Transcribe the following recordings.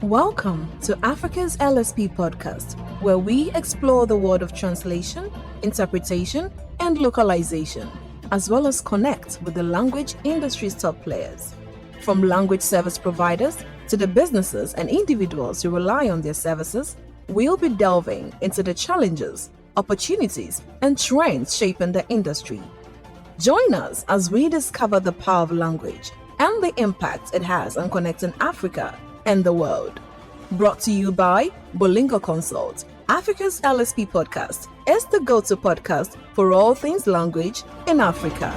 Welcome to Africa's LSP podcast, where we explore the world of translation, interpretation, and localization, as well as connect with the language industry's top players. From language service providers to the businesses and individuals who rely on their services, we'll be delving into the challenges, opportunities, and trends shaping the industry. Join us as we discover the power of language and the impact it has on connecting Africa and the world. Brought to you by Bolingo Consult, Africa's LSP podcast is the go-to podcast for all things language in Africa.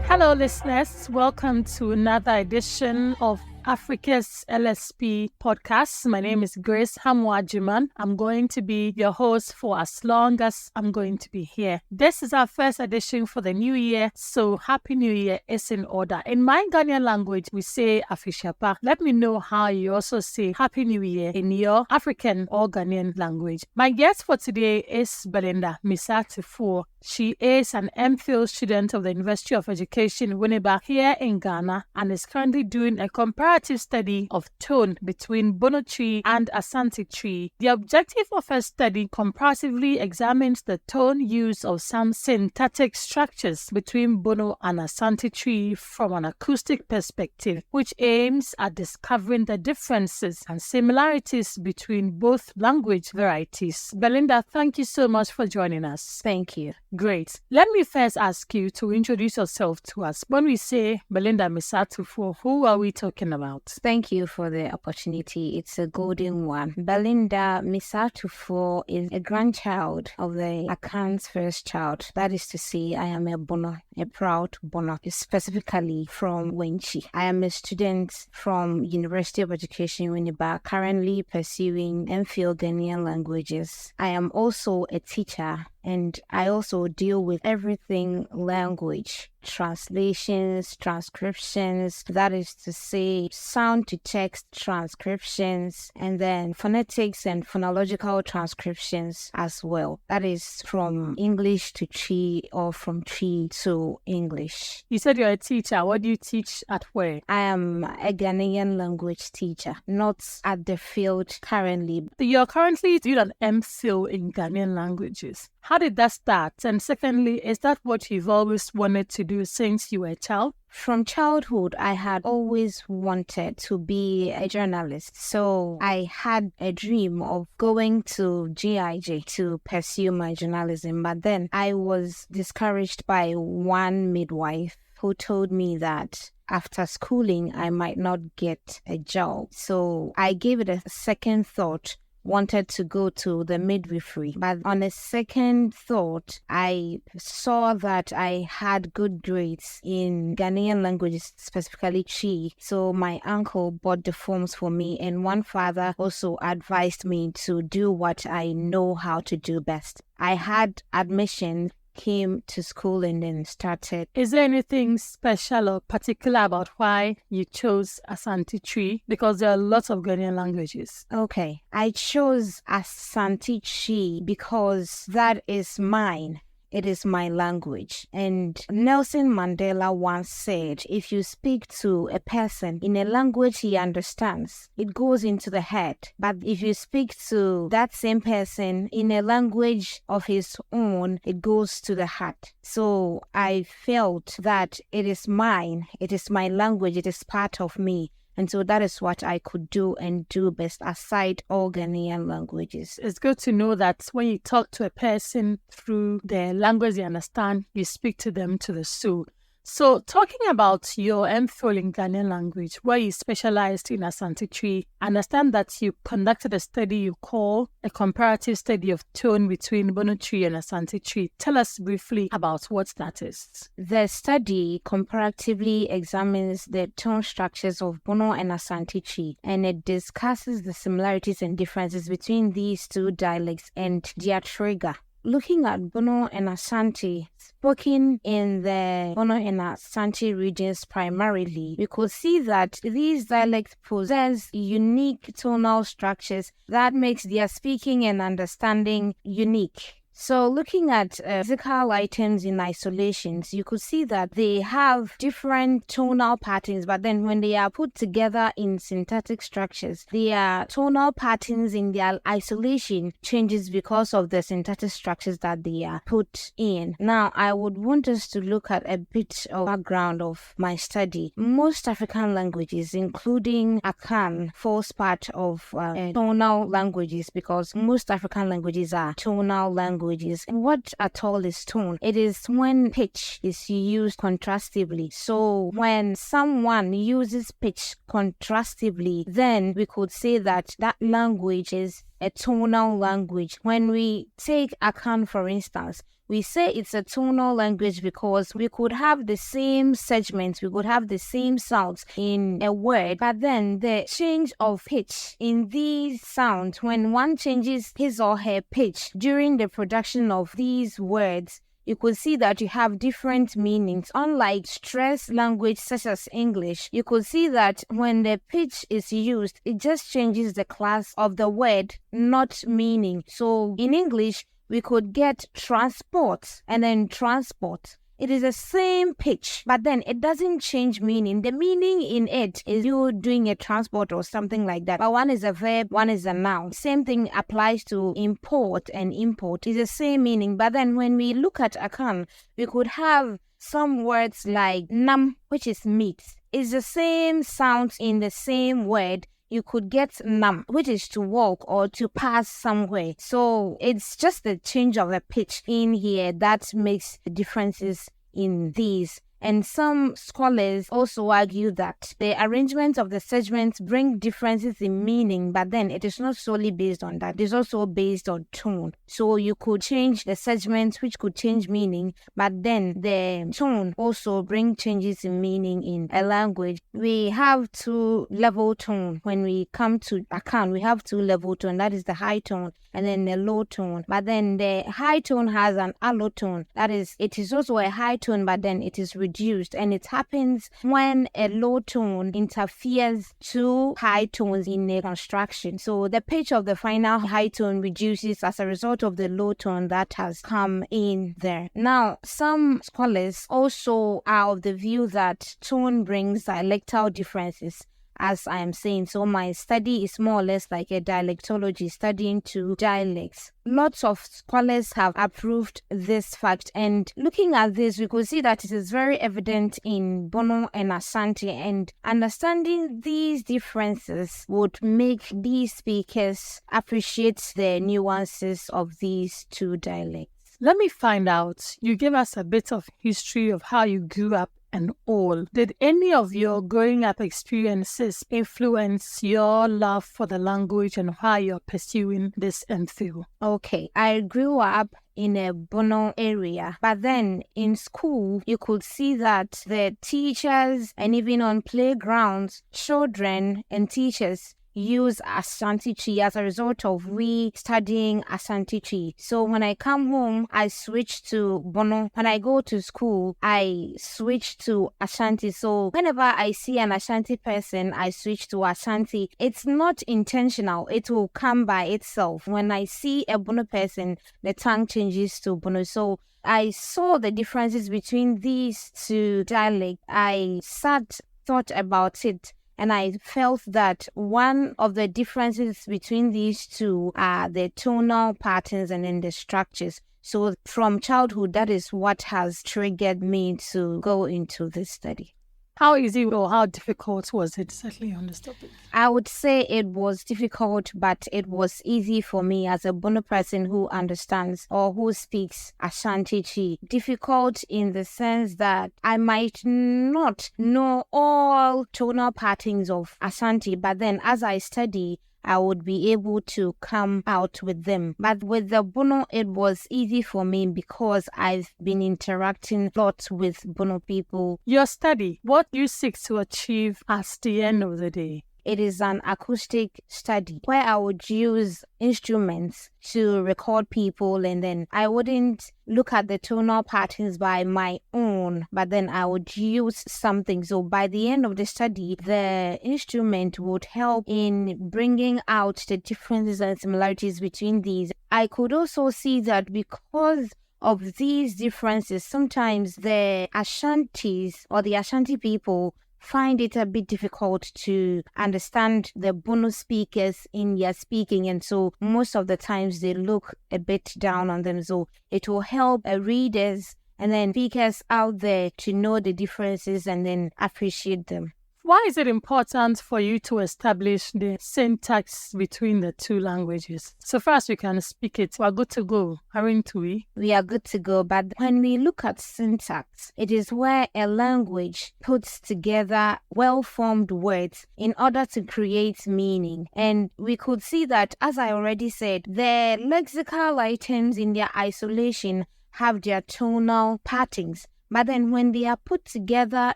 Hello, listeners. Welcome to another edition of Africa's LSP podcast. My name is Grace Hamwajiman. I'm going to be your host for as long as I'm going to be here. This is our first edition for the new year, so Happy New Year is in order. In my Ghanaian language, we say Afishapa. Let me know how you also say Happy New Year in your African or Ghanaian language. My guest for today is Belinda Missaah Tuffour. She is an MPhil student of the University of Education, Winneba, here in Ghana, and is currently doing a comparative study of tone between Bono tree and Asante tree. The objective of her study comparatively examines the tone use of some syntactic structures between Bono and Asante tree from an acoustic perspective, which aims at discovering the differences and similarities between both language varieties. Belinda, thank you so much for joining us. Thank you. Great. Let me first ask you to introduce yourself to us. When we say Belinda Missaah Tuffour, who are we talking about? Thank you for the opportunity. It's a golden one. Belinda Missaah Tuffour is a grandchild of the Akan's first child. That is to say, I am a Bono, a proud Bono, specifically from Wenchi. I am a student from University of Education, Winneba, currently pursuing MPhil Ghanaian languages. I am also a teacher, and I also deal with everything language, translations, transcriptions, that is to say, sound to text transcriptions, and then phonetics and phonological transcriptions as well. That is from English to Twi or from Twi to English. You said you're a teacher. What do you teach at where? I am a Ghanaian language teacher, not at the field currently. You're currently doing an MPhil in Ghanaian languages. How did that start? And secondly, is that what you've always wanted to do since you were a child? From childhood, I had always wanted to be a journalist. So I had a dream of going to GIJ to pursue my journalism. But then I was discouraged by one midwife who told me that after schooling, I might not get a job. So I gave it a second thought, wanted to go to the midwifery. But on a second thought, I saw that I had good grades in Ghanaian languages, specifically Twi. So my uncle bought the forms for me, and one father also advised me to do what I know how to do best. I had admission, came to school, and then started. Is there anything special or particular about why you chose Asante tree? Because there are lots of Ghanaian languages. Okay, I chose Asante tree because that is mine. It is my language. And Nelson Mandela once said, if you speak to a person in a language he understands, it goes into the head. But if you speak to that same person in a language of his own, it goes to the heart. So I felt that it is mine. It is my language. It is part of me. And so that is what I could do and do best aside all Ghanaian languages. It's good to know that when you talk to a person through the language they understand, you speak to them to the soul. So talking about your MPhil in Ghanaian language, where you specialized in Asante tree, I understand that you conducted a study you call a comparative study of tone between Bono tree and Asante tree. Tell us briefly about what that is. The study comparatively examines the tone structures of Bono and Asante tree, and it discusses the similarities and differences between these two dialects and their trigger. Looking at Bono and Asante, spoken in the Bono and Asante regions primarily, we could see that these dialects possess unique tonal structures that makes their speaking and understanding unique. So looking at physical items in isolations, you could see that they have different tonal patterns, but then when they are put together in syntactic structures, their tonal patterns in their isolation changes because of the syntactic structures that they are put in. Now, I would want us to look at a bit of background of my study. Most African languages, including Akan, falls part of tonal languages because most African languages are tonal languages. What at all is tone? It is when pitch is used contrastively. So when someone uses pitch contrastively, then we could say that that language is a tonal language. When we take Akan, for instance, we say it's a tonal language because we could have the same segments, we could have the same sounds in a word, but then the change of pitch in these sounds, when one changes his or her pitch during the production of these words, you could see that you have different meanings. Unlike stressed language such as English, you could see that when the pitch is used, it just changes the class of the word, not meaning. So in English, we could get transport and then transport. It is the same pitch, but then it doesn't change meaning. The meaning in it is you doing a transport or something like that. But one is a verb, one is a noun. Same thing applies to import and import. It's the same meaning. But then when we look at Akan, we could have some words like nam, which is meat. It's the same sound in the same word. You could get nam, which is to walk or to pass somewhere. So it's just the change of the pitch in here that makes the differences in these. And some scholars also argue that the arrangement of the segments bring differences in meaning, but then it is not solely based on that. It is also based on tone. So you could change the segments, which could change meaning, but then the tone also bring changes in meaning in a language. We have two-level tone. When we come to Akan, we have two-level tone. That is the high tone and then the low tone. But then the high tone has an allotone. That is, it is also a high tone, but then it is reduced, and it happens when a low tone interferes to high tones in a construction. So the pitch of the final high tone reduces as a result of the low tone that has come in there. Now, some scholars also are of the view that tone brings dialectal differences, as I am saying. So my study is more or less like a dialectology, studying two dialects. Lots of scholars have approved this fact, and looking at this, we could see that it is very evident in Bono and Asante, and understanding these differences would make these speakers appreciate the nuances of these two dialects. Let me find out. You gave us a bit of history of how you grew up and all. Did any of your growing up experiences influence your love for the language and how you're pursuing this MPhil? Okay, I grew up in a Bono area, but then in school, you could see that the teachers and even on playgrounds, children and teachers use Asante as a result of we studying Asante. So when I come home, I switch to Bono. When I go to school, I switch to Asante. So whenever I see an Asante person, I switch to Asante. It's not intentional. It will come by itself. When I see a Bono person, the tongue changes to Bono. So I saw the differences between these two dialects. I thought about it, and I felt that one of the differences between these two are the tonal patterns and then the structures. So from childhood, that is what has triggered me to go into this study. How easy or how difficult was it settling on this topic? I would say it was difficult, but it was easy for me as a Bono person who understands or who speaks Asante. Difficult in the sense that I might not know all tonal patterns of Asante, but then as I study, I would be able to come out with them. But with the Bono, it was easy for me because I've been interacting a lot with Bono people. Your study, what do you seek to achieve at the end of the day? it is an acoustic study where I would use instruments to record people, and then I wouldn't look at the tonal patterns by my own, but then I would use something. So by the end of the study, the instrument would help in bringing out the differences and similarities between these. I could also see that because of these differences, sometimes the Ashantis or the Ashanti people find it a bit difficult to understand the Bono speakers in their speaking, and so most of the times they look a bit down on them. So it will help readers and then speakers out there to know the differences and then appreciate them. Why is it important for you to establish the syntax between the two languages? So far as we can speak it, we're good to go, aren't we? We are good to go, but when we look at syntax, it is where a language puts together well-formed words in order to create meaning. And we could see that, as I already said, the lexical items in their isolation have their tonal patterns. But then when they are put together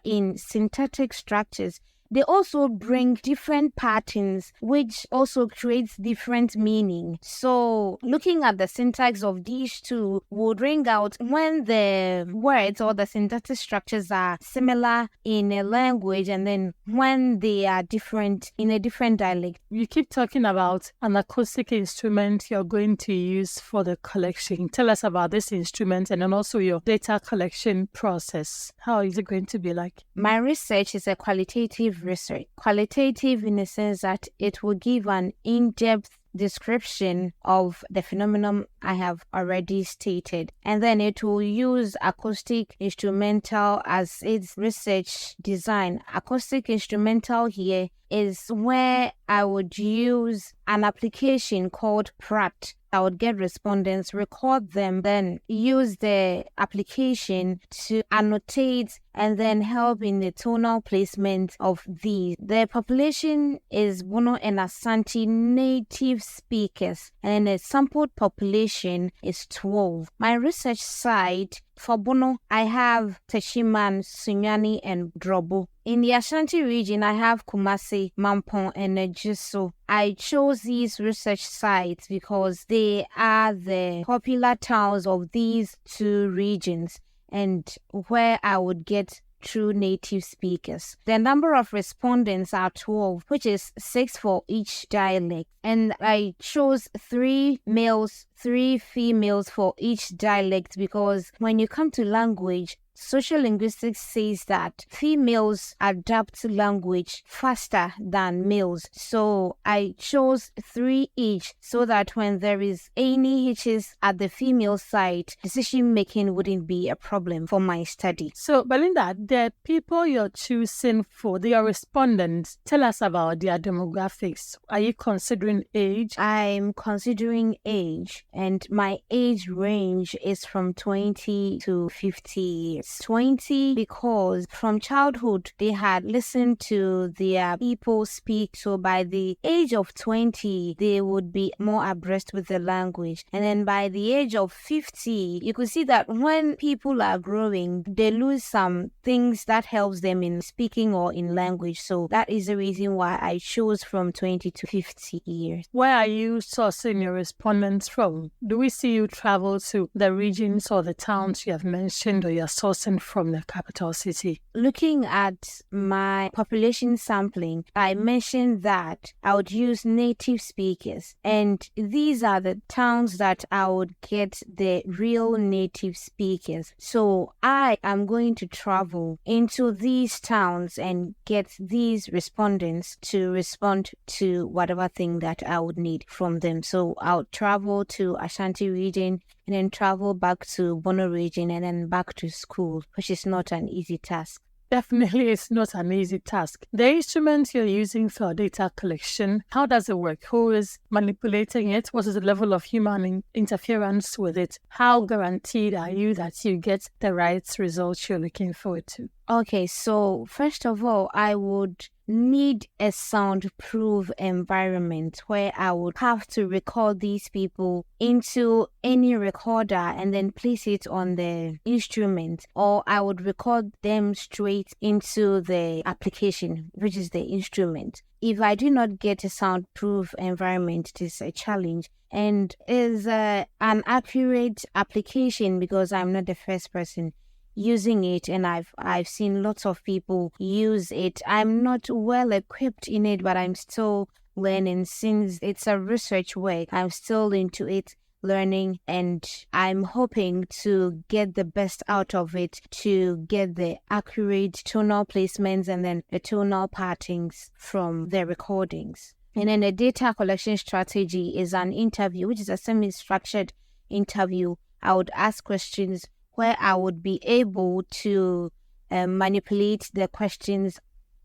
in syntactic structures, they also bring different patterns, which also creates different meaning. So looking at the syntax of these two would bring out when the words or the syntactic structures are similar in a language and then when they are different in a different dialect. You keep talking about an acoustic instrument you're going to use for the collection. Tell us about this instrument and then also your data collection process. How is it going to be like? My research is a qualitative research. Qualitative in the sense that it will give an in-depth description of the phenomenon I have already stated, and then it will use acoustic instrumental as its research design. Acoustic instrumental here is where I would use an application called Pratt. I would get respondents, record them, then use the application to annotate and then help in the tonal placement of these. The population is Bono and Asante native speakers, and the sampled population is 12. My research site for Bono, I have Teshiman, Sunyani, and Drobo. In the Ashanti region, I have Kumasi, Mampong, and Ejiso. I chose these research sites because they are the popular towns of these two regions and where I would get true native speakers. The number of respondents are 12, which is 6 for each dialect. And I chose 3 males, 3 females for each dialect because when you come to language, social linguistics says that females adapt to language faster than males. So I chose 3 each so that when there is any hitches at the female side, decision making wouldn't be a problem for my study. So Belinda, the people you're choosing for their respondents, tell us about their demographics. Are you considering age? I'm considering age, and my age range is from 20 to 50 years. 20 because from childhood they had listened to their people speak, so by the age of 20 they would be more abreast with the language, and then by the age of 50 you could see that when people are growing they lose some things that helps them in speaking or in language. So that is the reason why I chose from 20 to 50 years. Where are you sourcing your respondents from? Do we see you travel to the regions or the towns you have mentioned, or you're sourcing from the capital city? Looking at my population sampling, I mentioned that I would use native speakers, and these are the towns that I would get the real native speakers. So I am going to travel into these towns and get these respondents to respond to whatever thing that I would need from them. So I'll travel to Ashanti region and then travel back to Bono region and then back to school, which is not an easy task. Definitely, it's not an easy task. The instrument you're using for data collection, how does it work? Who is manipulating it? What is the level of human interference with it? How guaranteed are you that you get the right results you're looking forward to? Okay, so first of all, I would need a soundproof environment where I would have to record these people into any recorder and then place it on the instrument, or I would record them straight into the application, which is the instrument. If I do not get a soundproof environment, it is a challenge. And is an accurate application because I'm not the first person using it, and I've seen lots of people use it. I'm not well equipped in it, but I'm still learning. Since it's a research work, I'm still into it, learning, and I'm hoping to get the best out of it, to get the accurate tonal placements and then the tonal partings from the recordings. And then the data collection strategy is an interview, which is a semi-structured interview. I would ask questions where I would be able to manipulate the questions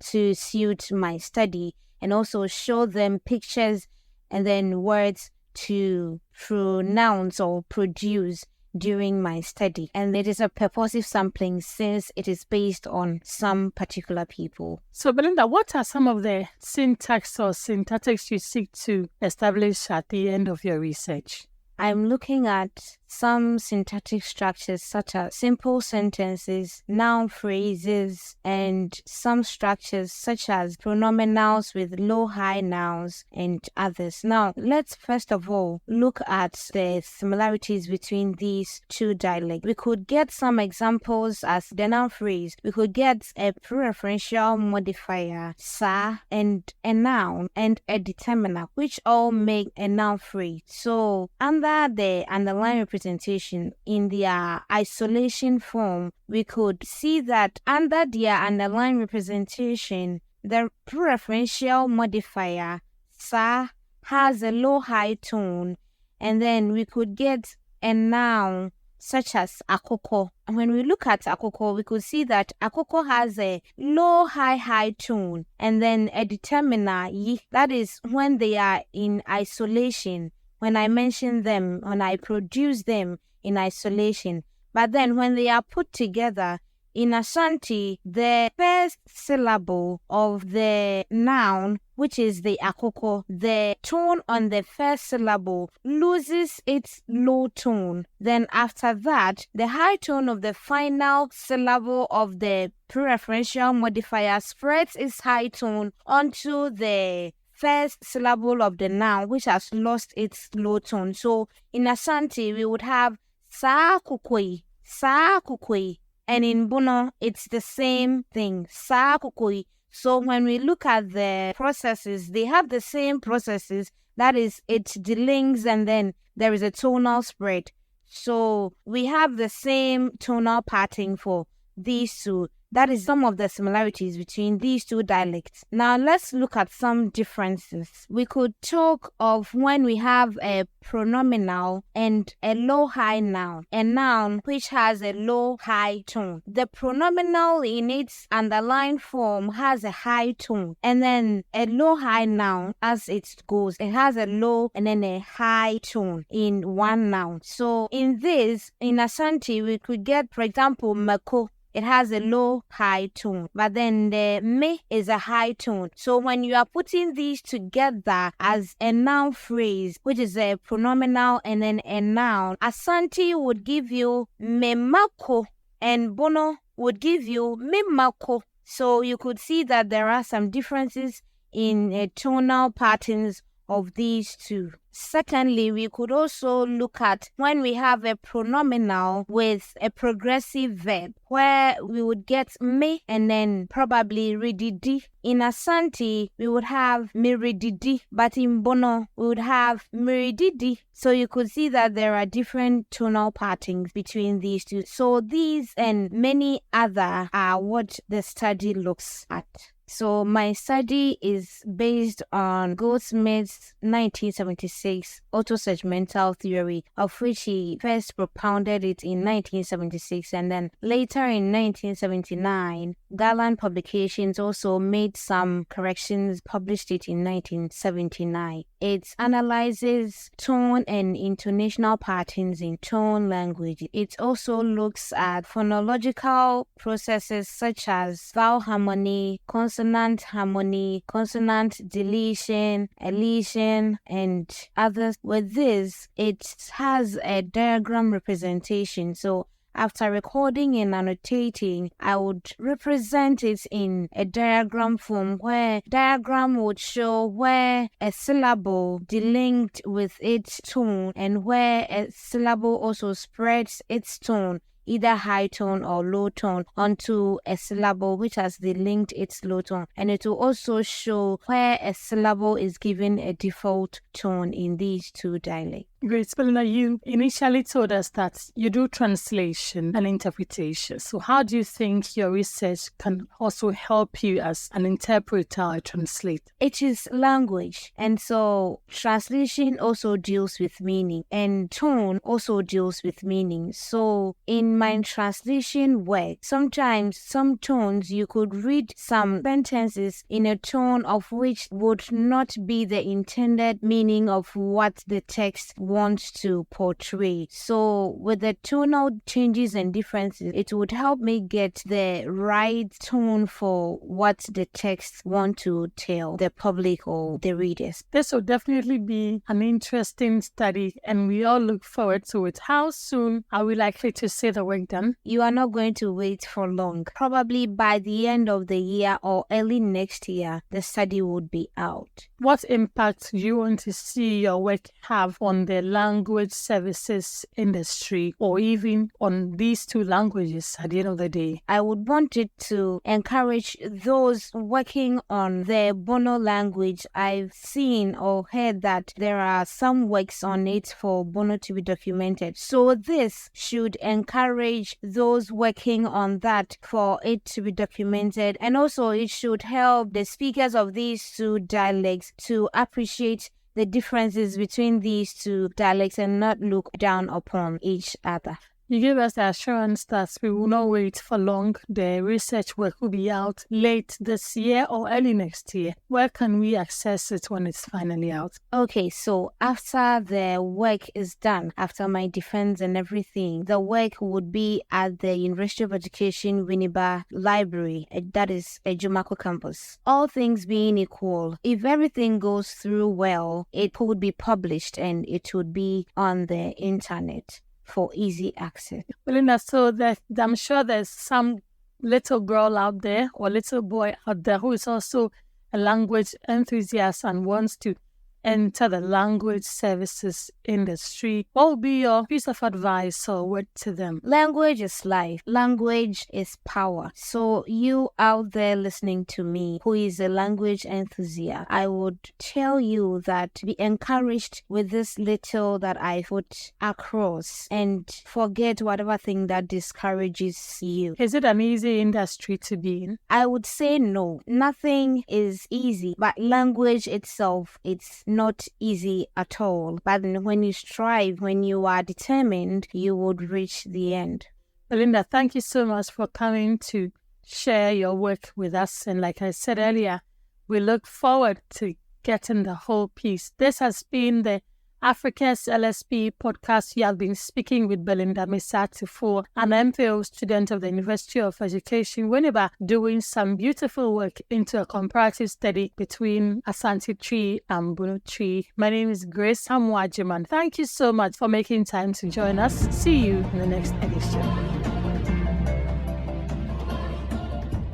to suit my study, and also show them pictures and then words to pronounce or produce during my study. And it is a purposive sampling since it is based on some particular people. So, Belinda, what are some of the syntax or syntactics you seek to establish at the end of your research? I'm looking at some syntactic structures such as simple sentences, noun phrases, and some structures such as pronominals with low-high nouns and others. Now, let's first of all look at the similarities between these two dialects. We could get some examples as the noun phrase. We could get a prereferential modifier, sa, and a noun and a determiner, which all make a noun phrase. So, under the underlying representation in their isolation form, we could see that under their underlying representation, the prereferential modifier, sa, has a low-high tone, and then we could get a noun such as akoko. And when we look at akoko, we could see that akoko has a low-high tone, and then a determiner, yi, that is when they are in isolation. When I mention them, when I produce them in isolation. But then when they are put together, in Asante, the first syllable of the noun, which is the akoko, the tone on the first syllable loses its low tone. Then after that, the high tone of the final syllable of the prereferential modifier spreads its high tone onto the first syllable of the noun, which has lost its low tone. So in Asante, we would have sa kukui, sa kukui. And in Bono, it's the same thing, sa kukui. So when we look at the processes, they have the same processes. That is, it delinks and then there is a tonal spread. So we have the same tonal pattern for these two. That is some of the similarities between these two dialects. Now let's look at some differences. We could talk of when we have a pronominal and a low-high noun, a noun which has a low-high tone. The pronominal in its underlying form has a high tone, and then a low-high noun as it goes, it has a low and then a high tone in one noun. So in this, in Asante, we could get, for example, mako. It has a low-high tone, but then the me is a high tone. So when you are putting these together as a noun phrase, which is a pronominal and then a noun, Asante would give you memako and Bono would give you memako. So you could see that there are some differences in tonal patterns of these two. Secondly, we could also look at when we have a pronominal with a progressive verb, where we would get me and then probably rididi. In Asante, we would have mirididi, but in Bono, we would have mirididi. So you could see that there are different tonal patterns between these two. So these and many other are what the study looks at. So my study is based on Goldsmith's 1976 autosegmental theory, of which he first propounded it in 1976, and then later in 1979, Ghanaian publications also made some corrections, published it in 1979. It analyzes tone and intonational patterns in tone language. It also looks at phonological processes such as vowel harmony, consonant harmony, consonant deletion, elision, and others. With this, it has a diagram representation. So after recording and annotating, I would represent it in a diagram form where diagram would show where a syllable delinked with its tone and where a syllable also spreads its tone, either high tone or low tone, onto a syllable which has delinked its low tone. And it will also show where a syllable is given a default tone in these two dialects. Great. Belinda, you initially told us that you do translation and interpretation. So how do you think your research can also help you as an interpreter or translator? It is language. And so translation also deals with meaning, and tone also deals with meaning. So in my translation work, sometimes some tones you could read some sentences in a tone of which would not be the intended meaning of what the text wants to portray. So with the tonal changes and differences, it would help me get the right tone for what the text want to tell the public or the readers. This will definitely be an interesting study, and we all look forward to it. How soon are we likely to see the work done? You are not going to wait for long. Probably by the end of the year or early next year, the study would be out. What impact do you want to see your work have on the language services industry, or even on these two languages at the end of the day? I would want it to encourage those working on the Bono language. I've seen or heard that there are some works on it for Bono to be documented. So this should encourage those working on that for it to be documented. And also it should help the speakers of these two dialects to appreciate the differences between these two dialects and not look down upon each other. You gave us the assurance that we will not wait for long. The research work will be out late this year or early next year. Where can we access it when it's finally out? Okay, so after the work is done, after my defense and everything, the work would be at the University of Education Winneba Library, that is Ajumako campus. All things being equal, if everything goes through well, it would be published and it would be on the internet for easy access. Belinda, so that I'm sure there's some little girl out there or little boy out there who is also a language enthusiast and wants to enter the language services industry. What would be your piece of advice or word to them? Language is life. Language is power. So you out there listening to me who is a language enthusiast, I would tell you that be encouraged with this little that I put across and forget whatever thing that discourages you. Is it an easy industry to be in? I would say no. Nothing is easy, but language itself, it's not easy at all. But when you strive, when you are determined, you would reach the end. Belinda, thank you so much for coming to share your work with us. And like I said earlier, we look forward to getting the whole piece. This has been the Africa's LSP podcast. You have been speaking with Belinda Missaah Tuffour, an MPhil student of the University of Education Winneba, doing some beautiful work into a comparative study between Asante tree and Bono tree. My name is Grace Hamwajiman. Thank you so much for making time to join us. See you in the next edition.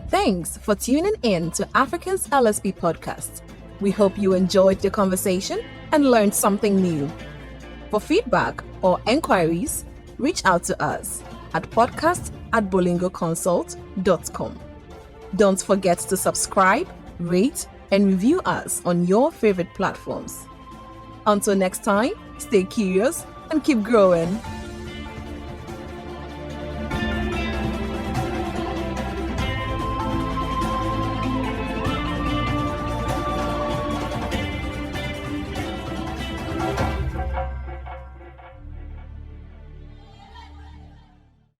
Thanks for tuning in to Africa's LSP podcast. We hope you enjoyed the conversation and learned something new. For feedback or enquiries, reach out to us at podcast@bolingoconsult.com. Don't forget to subscribe, rate, and review us on your favorite platforms. Until next time, stay curious and keep growing.